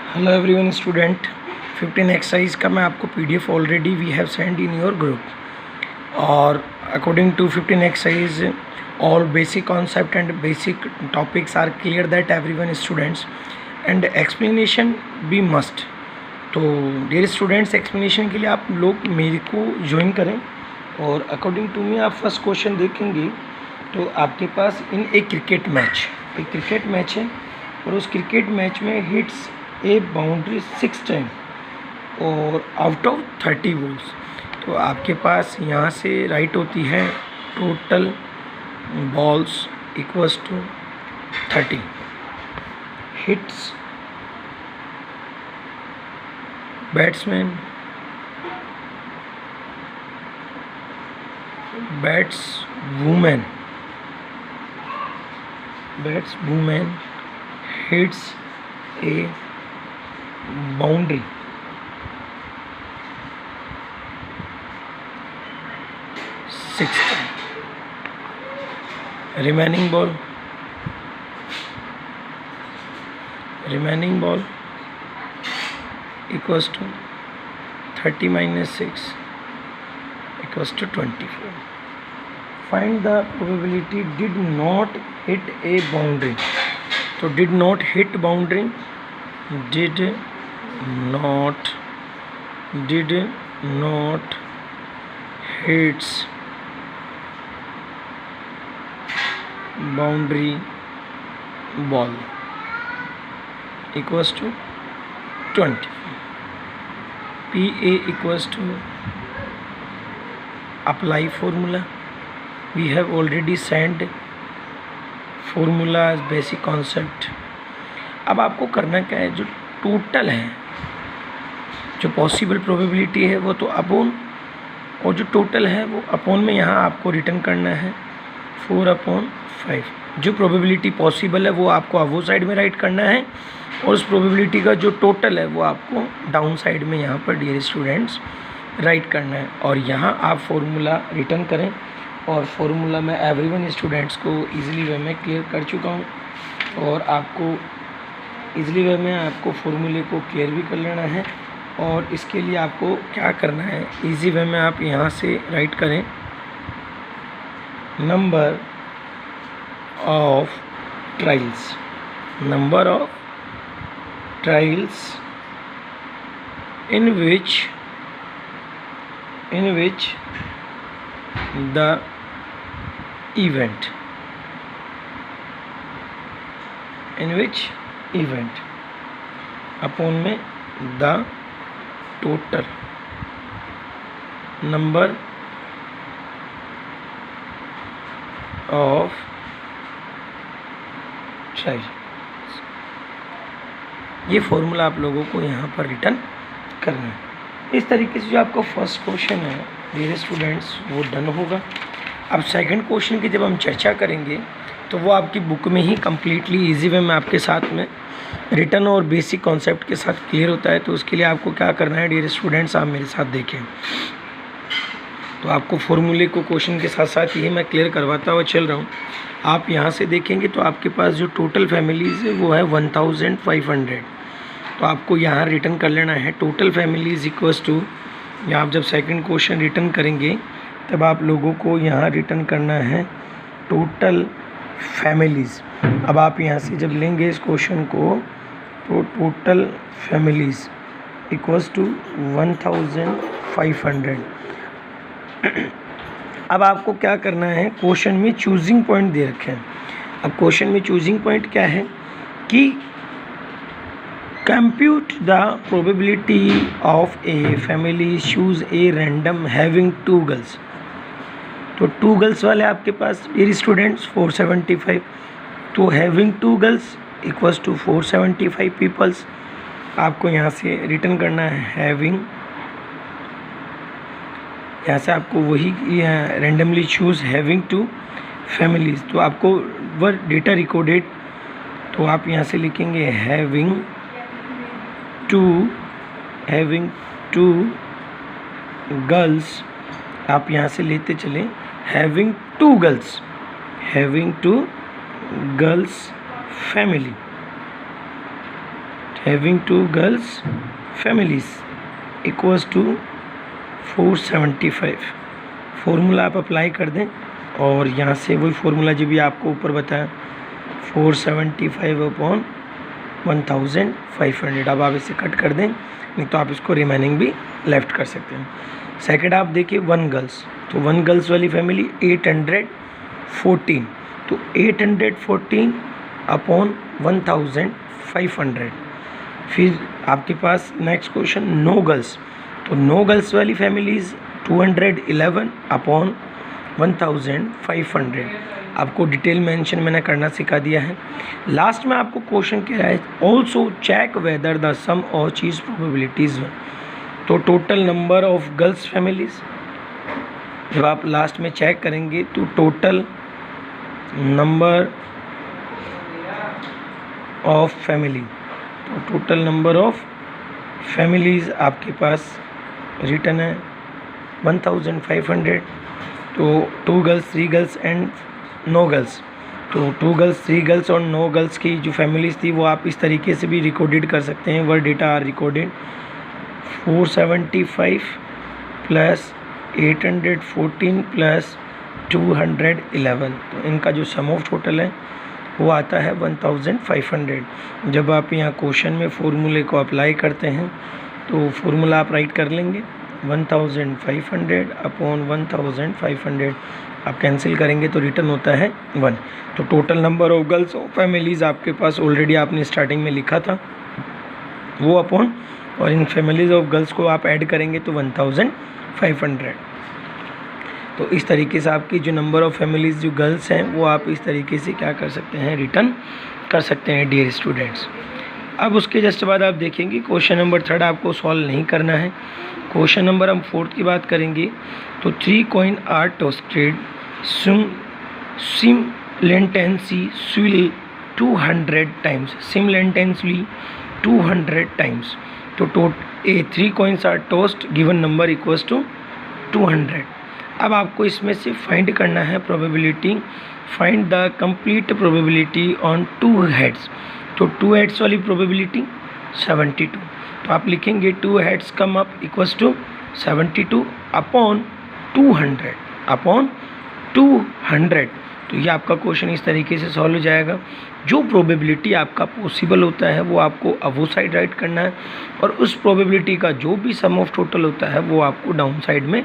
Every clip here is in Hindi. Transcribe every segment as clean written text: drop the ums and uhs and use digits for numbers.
हेलो एवरीवन स्टूडेंट, 15 एक्सरसाइज का मैं आपको PDF already we have send in your group. और according to 15 exercise all basic concept and basic topics are clear that everyone students and explanation be must. तो डियर स्टूडेंट्स, एक्सप्लेनेशन के लिए आप लोग मेरे को ज्वाइन करें। और अकॉर्डिंग टू मी आप फर्स्ट क्वेश्चन देखेंगे तो आपके पास इन एक क्रिकेट मैच है और उस क्रिकेट मैच में हिट्स ए बाउंड्री 6 टाइम और आउट ऑफ 30 बॉल्स। तो आपके पास यहाँ से राइट होती है total balls equals to 30 hits batsman women hits a boundary 6 time. Remaining ball equals to 30 minus 6 equals to 24. Find the probability did not hit a boundary. तो did not hit boundary, did not hits boundary ball equals to 20. PA equals to apply formula. We have already sent formulas basic concept. अब आपको करना क्या है, जो टोटल है, जो पॉसिबल प्रोबेबिलिटी है वो तो अपॉन, और जो टोटल है वो अपॉन में यहाँ आपको रिटर्न करना है 4/5। जो प्रोबेबिलिटी पॉसिबल है वो आपको अबो साइड में राइट करना है और उस प्रोबेबिलिटी का जो टोटल है वो आपको डाउन साइड में यहाँ पर डियर स्टूडेंट्स राइट करना है। और यहाँ आप फॉर्मूला रिटर्न करें, और फॉर्मूला मैं एवरीवन स्टूडेंट्स को इजीली वे में क्लियर कर चुका हूँ, और आपको इजीली वे में आपको फॉर्मूले को क्लियर भी कर लेना है। और इसके लिए आपको क्या करना है, इजी वे में आप यहाँ से राइट करें number of trials in which the event upon में the total number of trials। ये फॉर्मूला आप लोगों को यहाँ पर रिटर्न करना है। इस तरीके से जो आपका फर्स्ट क्वेश्चन है डियर स्टूडेंट्स वो डन होगा। अब सेकंड क्वेश्चन की जब हम चर्चा करेंगे तो वो आपकी बुक में ही कम्प्लीटली इजी वे में आपके साथ में रिटर्न और बेसिक कॉन्सेप्ट के साथ क्लियर होता है। तो उसके लिए आपको क्या करना है डियर स्टूडेंट्स, आप मेरे साथ देखें। तो आपको फॉर्मूले को क्वेश्चन के साथ साथ ही मैं क्लियर करवाता हुआ चल रहा हूँ। आप यहाँ से देखेंगे तो आपके पास जो टोटल फैमिलीज़ है वो है 1500। तो आपको यहाँ रिटर्न कर लेना है टोटल फैमिलीज़ इक्वल्स टू, यहाँ आप जब सेकंड क्वेश्चन रिटर्न करेंगे तब आप लोगों को यहाँ रिटर्न करना है टोटल फैमिलीज़। अब आप यहाँ से जब लेंगे इस क्वेश्चन को तो टोटल फैमिलीज़ इक्वल्स टू 1500। अब आपको क्या करना है, क्वेश्चन में चूजिंग पॉइंट दे रखे हैं। अब क्वेश्चन में चूजिंग पॉइंट क्या है कि compute the probability of a family choose a random having 2 girls. तो 2 गर्ल्स वाले आपके पास डियर स्टूडेंट्स 475। तो having 2 girls equals to 475 peoples. आपको यहाँ से रिटर्न करना है हैविंग, यहाँ से आपको वही रैंडमली चूज़ हैविंग 2 फैमिलीज़। तो आपको वह डेटा रिकॉर्डेड, तो आप यहाँ से लिखेंगे हैविंग टू गर्ल्स। आप यहाँ से लेते चलें having 2 girls family. Having 2 girls families equals to 475। Formula आप अप्लाई कर दें और यहाँ से वही फॉर्मूला जो भी आपको ऊपर बताया 475 अपॉन 1500। अब आप इसे कट कर दें, नहीं तो आप इसको रिमेनिंग भी लेफ्ट कर सकते हैं। सेकंड आप देखिए 1 गर्ल्स, तो 1 गर्ल्स वाली फैमिली 814, तो 814 अपॉन 1500। फिर आपके पास नेक्स्ट क्वेश्चन नो गर्ल्स, तो नो गर्ल्स वाली फैमिलीज 211 अपॉन 1500। आपको डिटेल मेंशन मैंने करना सिखा दिया है। लास्ट में आपको क्वेश्चन कह रहा है also check whether the sum और चीज प्रोबेबिलिटीज। तो total number of girls families जब आप लास्ट में चेक करेंगे तो टोटल नंबर ऑफ फैमिली, तो टोटल नंबर ऑफ फैमिलीज आपके पास रिटर्न है 1500। तो 2 girls 3 girls and no girls, तो 2 गर्ल्स 3 गर्ल्स और नो गर्ल्स की जो फैमिलीज थी वो आप इस तरीके से भी रिकॉर्डेड कर सकते हैं। Word data are recorded 475 plus 814 plus 211, तो इनका जो सम ऑफ टोटल है वो आता है 1500। जब आप यहाँ क्वेश्चन में फॉर्मूले को अप्लाई करते हैं तो फॉर्मूला आप राइट कर लेंगे 1500 अपॉन 1500, आप कैंसिल करेंगे तो रिटर्न होता है 1। तो टोटल नंबर ऑफ गर्ल्स और फैमिलीज़ आपके पास ऑलरेडी आपने स्टार्टिंग में लिखा था वो अपॉन, और इन फैमिलीज़ ऑफ गर्ल्स को आप ऐड करेंगे तो 1500। तो इस तरीके से आपकी जो नंबर ऑफ फैमिलीज़ जो गर्ल्स हैं वो आप इस तरीके से क्या कर सकते हैं, रिटर्न कर सकते हैं डियर स्टूडेंट्स। अब उसके जस्ट बाद आप देखेंगे क्वेश्चन नंबर 3 आपको सॉल्व नहीं करना है। क्वेश्चन नंबर हम 4 की बात करेंगे। तो 3 coin are tossed simultaneously 200 times, simultaneously 200 times. तो 3 coins are tossed given number equals to 200। अब आपको इसमें से फाइंड करना है probability, find the complete probability on 2 heads. तो 2 हेड्स वाली प्रोबेबिलिटी 72, तो आप लिखेंगे 2 heads come up equals to 72 upon 200 upon 200। तो ये आपका क्वेश्चन इस तरीके से सॉल्व हो जाएगा। जो प्रोबेबिलिटी आपका पॉसिबल होता है वो आपको अबो साइड राइट करना है, और उस प्रोबेबिलिटी का जो भी सम ऑफ टोटल होता है वो आपको डाउन साइड में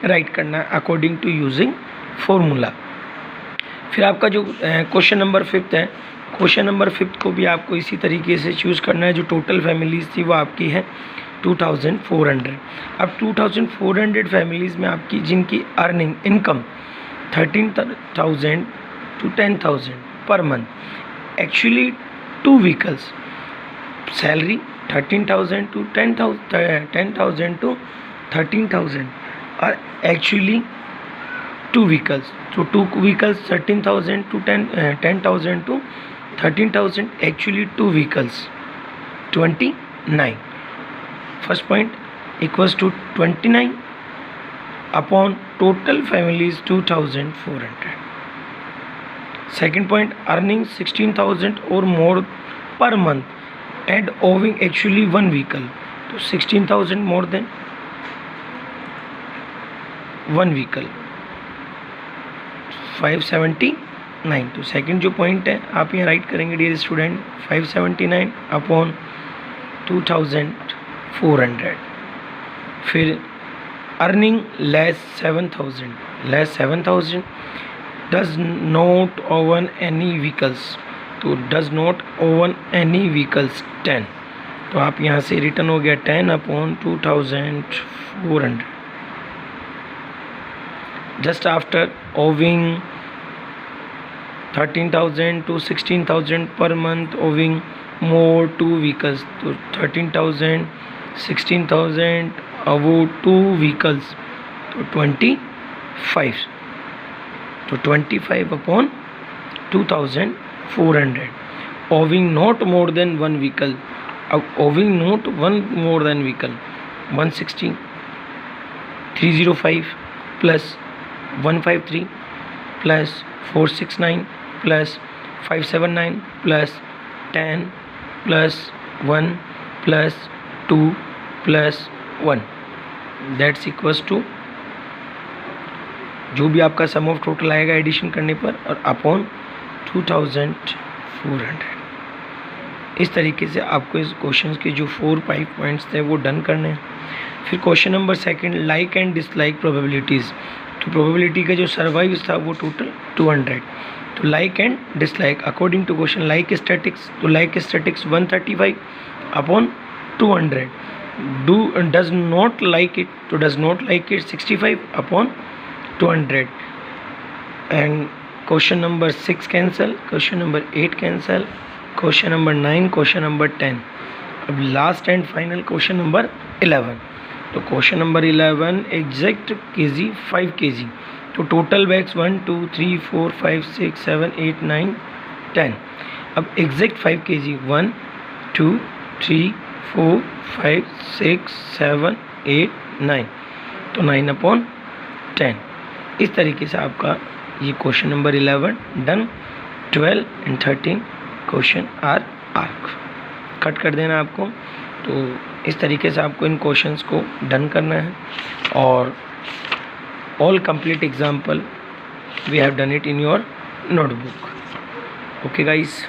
राइट करना है अकॉर्डिंग टू यूजिंग फॉर्मूला। फिर आपका जो क्वेश्चन नंबर 5 है, क्वेश्चन नंबर 5 को भी आपको इसी तरीके से चूज़ करना है। जो टोटल फैमिलीज़ थी वो आपकी है 2400। अब 2400 फैमिलीज़ में आपकी जिनकी earning income 13,000 to 10,000 per month, actually 2 vehicles, salary 13,000 to 10,000 to 13,000, और एक्चुअली 2 व्हीकल्स, तो 2 vehicles 13,000 to 10,000 to 13,000, actually 2 vehicles 29। First point equals to 29 upon total families 2,400। Second point earning 16,000 और मोर पर month and owing actually 1 vehicle, तो 16,000 मोर देन 1 व्हीकल 579। तो सेकंड जो पॉइंट है आप यहाँ राइट करेंगे डियर स्टूडेंट 579 अपॉन 2,400। फिर earning less 7,000 does not own any vehicles, तो does not own any vehicles 10, तो आप यहाँ से रिटर्न हो गया 10 upon 2,400। Just after owing 13,000 to 16,000 per month, owing more 2 vehicles, तो 13,000 16,000 अवो 2 व्हीकल्स, तो 25, तो 25 upon 2,400। Owing not more than 1 vehicle, अब owing not 1 more than vehicle 160, 305 plus 153 plus 469 plus 579 plus 10 plus 1 plus 2 plus 1 that's equals to जो भी आपका सम ऑफ टोटल आएगा एडिशन करने पर और अपॉन 2400। इस तरीके से आपको इस क्वेश्चन के जो 4-5 पॉइंट्स थे वो डन करने हैं। फिर question number second, like and dislike probabilities. तो प्रोबेबिलिटी का जो सर्वाइव था वो टोटल 200। तो like and dislike according to question like statics, तो like statics 135 upon 200। Does not like it, तो does not like it 65 upon 200। And question number 6 cancel, question number 8 cancel, question number 9, question number 10। अब last and final question number 11। तो question number 11 exact KG 5 kg। तो टोटल बैग्स 1 2 3 4 5 6 7 8 9 10। अब एग्जैक्ट 5 kg 1 2 3 4 5 6 7 8 9, तो 9/10। इस तरीके से आपका ये question number 11 done. 12 and 13 question are arc cut कर देना आपको। तो इस तरीके से आपको इन क्वेश्चंस को डन करना है और all complete example we have done it in your notebook. Okay guys.